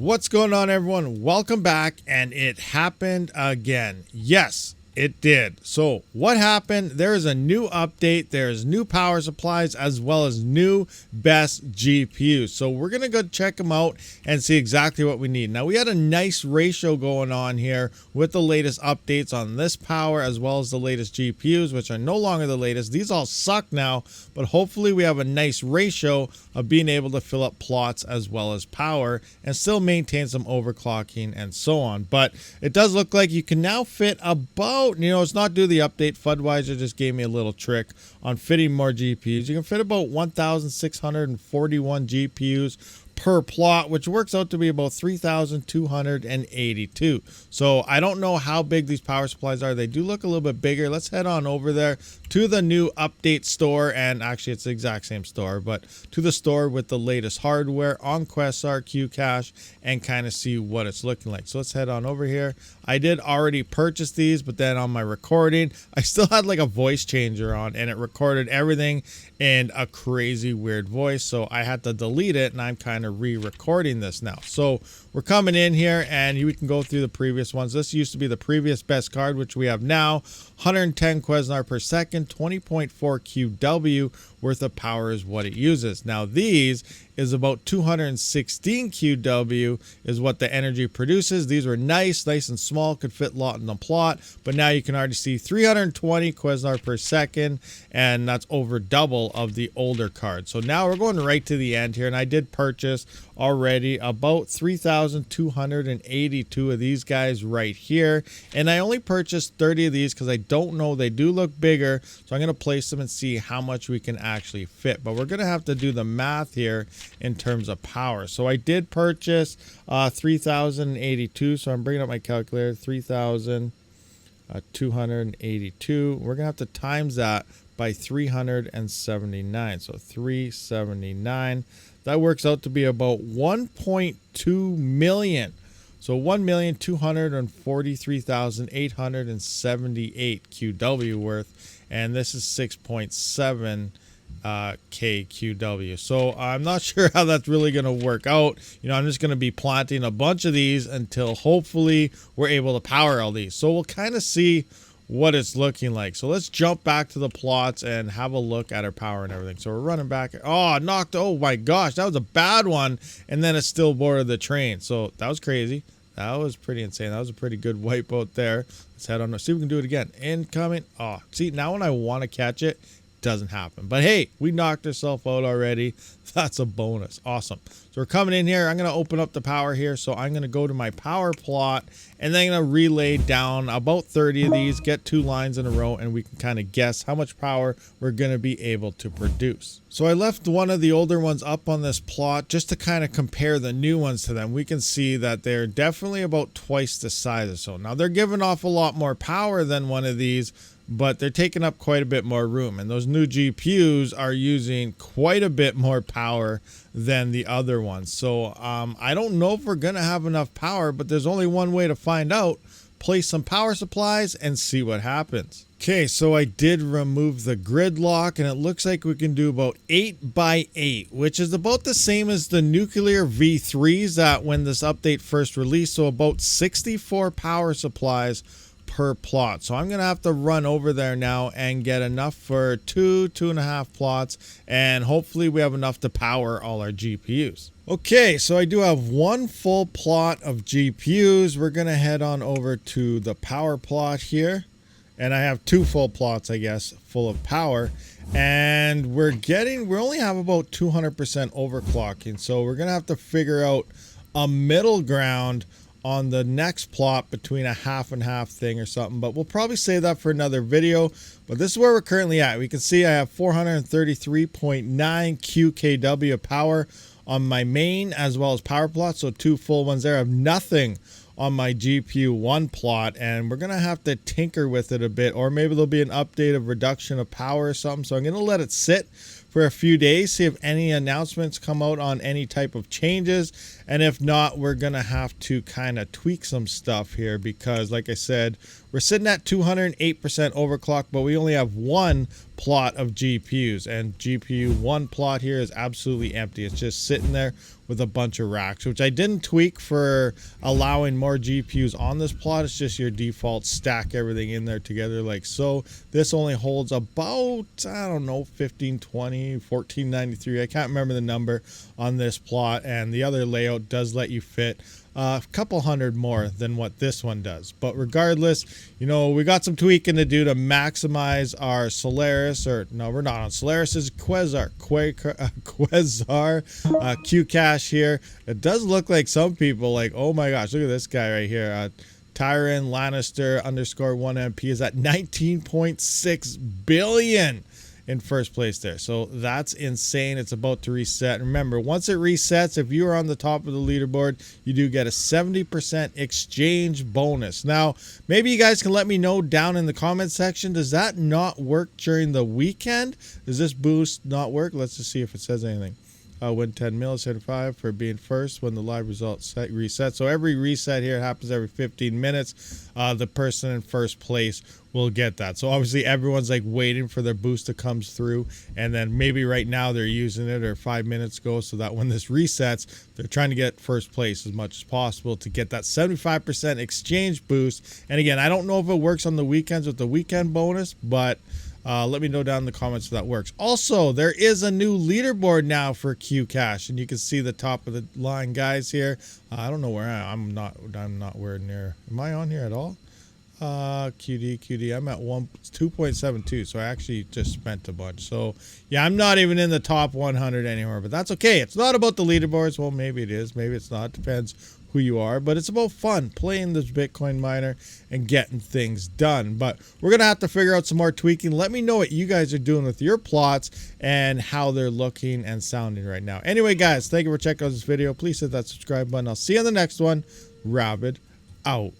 What's going on, everyone? Welcome back. And it happened again. Yes, it did. So what happened? There is a new update. There's new power supplies as well as new best GPUs. So we're going to go check them out and see exactly what we need. Now, we had a nice ratio going on here with the latest updates on this power as well as the latest GPUs, which are no longer the latest. These all suck now, but hopefully we have a nice ratio of being able to fill up plots as well as power and still maintain some overclocking and so on. But it does look like you can now fit about, it's not due to the update. Fudweiser just gave me a little trick on fitting more GPUs. You can fit about 1,641 GPUs per plot, which works out to be about 3,282. So I don't know how big these power supplies are. They do look a little bit bigger. Let's head on over there to the new update store, and actually it's the exact same store, but to the store with the latest hardware on Quasar Qcash and kind of see what it's looking like. So let's head on over here. I did already purchase these, but then on my recording I still had like a voice changer on and it recorded everything in a crazy weird voice, so I had to delete it, and I'm kind of re-recording this now. So we're coming in here and we can go through the previous ones. This used to be the previous best card, which we have now. 110 Quasar per second, 20.4 QW worth of power is what it uses. Now these is about 216 QW is what the energy produces. These were nice and small, could fit a lot in the plot, but now you can already see 320 Quasar per second, and that's over double of the older card. So now we're going right to the end here, and I did purchase already about 3,282 of these guys right here, and I only purchased 30 of these because I don't know, they do look bigger, so I'm going to place them and see how much we can actually fit. But we're going to have to do the math here in terms of power. So I did purchase 3,082, so I'm bringing up my calculator. 3,282. We're gonna have to times that by 379, so 379, that works out to be about 1.2 million. So 1,243,878 QW worth, and this is 6.7 KQW. So I'm not sure how that's really going to work out. I'm just going to be planting a bunch of these until hopefully we're able to power all these. So we'll kind of see what it's looking like. So let's jump back to the plots and have a look at our power and everything. So we're running back. Oh my gosh, that was a bad one. And then it still boarded the train. So that was crazy. That was pretty insane. That was a pretty good wipeout there. Let's head on. See if we can do it again. Incoming. Oh, see, now when I want to catch it, doesn't happen. But hey, we knocked ourselves out already. That's a bonus. Awesome. So we're coming in here. I'm going to open up the power here. So I'm going to go to my power plot, and then I'm going to relay down about 30 of these, get 2 lines in a row, and we can kind of guess how much power we're going to be able to produce. So I left one of the older ones up on this plot just to kind of compare the new ones to them. We can see that they're definitely about twice the size or so. Now they're giving off a lot more power than one of these, but they're taking up quite a bit more room, and those new GPUs are using quite a bit more power than the other ones. So I don't know if we're gonna have enough power, but there's only one way to find out. Place some power supplies and see what happens. Okay, so I did remove the grid lock, and it looks like we can do about 8 by 8, which is about the same as the nuclear V3s that when this update first released. So about 64 power supplies per plot. So I'm gonna have to run over there now and get enough for 2.5 plots, and hopefully we have enough to power all our GPUs. Okay, so I do have one full plot of GPUs. We're gonna head on over to the power plot here, and I have 2 full plots, I guess, full of power, and we only have about 200% overclocking. So we're gonna have to figure out a middle ground on the next plot between a half and half thing or something, but we'll probably save that for another video. But this is where we're currently at. We can see I have 433.9 QKW of power on my main as well as power plot, so 2 full ones there. I have nothing on my GPU 1 plot, and we're gonna have to tinker with it a bit, or maybe there'll be an update of reduction of power or something. So I'm gonna let it sit for a few days, see if any announcements come out on any type of changes, and if not, we're gonna have to kind of tweak some stuff here, because like I said, we're sitting at 208% overclock, but we only have 1 plot of GPUs, and GPU 1 plot here is absolutely empty. It's just sitting there with a bunch of racks, which I didn't tweak for allowing more GPUs on this plot. It's just your default stack everything in there together like so. This only holds about, I don't know, 1520, 1493. I can't remember the number on this plot, and the other layout does let you fit a couple hundred more than what this one does. But regardless, you know, we got some tweaking to do to maximize our Solaris, or no, we're not on Solaris, is Quasar Q cache here. It does look like some people like, oh my gosh, look at this guy right here. Tyron Lannister _ 1MP is at 19.6 billion in first place there. So that's insane. It's about to reset. Remember, once it resets, if you are on the top of the leaderboard, you do get a 70% exchange bonus. Now, maybe you guys can let me know down in the comment section, does that not work during the weekend? Does this boost not work? Let's just see if it says anything. Win 10 mil, 75 for being first when the live results reset. So every reset here happens every 15 minutes. The person in first place will get that. So obviously everyone's like waiting for their boost to come through, and then maybe right now they're using it, or 5 minutes ago, so that when this resets, they're trying to get first place as much as possible to get that 75% exchange boost. And again, I don't know if it works on the weekends with the weekend bonus, but let me know down in the comments if that works. Also, there is a new leaderboard now for Q Cash, and you can see the top of the line guys here. I don't know where I'm not where near. Am I on here at all? QD. I'm at 2.72, so I actually just spent a bunch. So yeah, I'm not even in the top 100 anymore, but that's okay. It's not about the leaderboards. Well, maybe it is, maybe it's not. Depends who you are, but it's about fun playing this Bitcoin miner and getting things done. But we're gonna have to figure out some more tweaking. Let me know what you guys are doing with your plots and how they're looking and sounding right now. Anyway, guys, thank you for checking out this video. Please hit that subscribe button. I'll see you on the next one. Rabid out.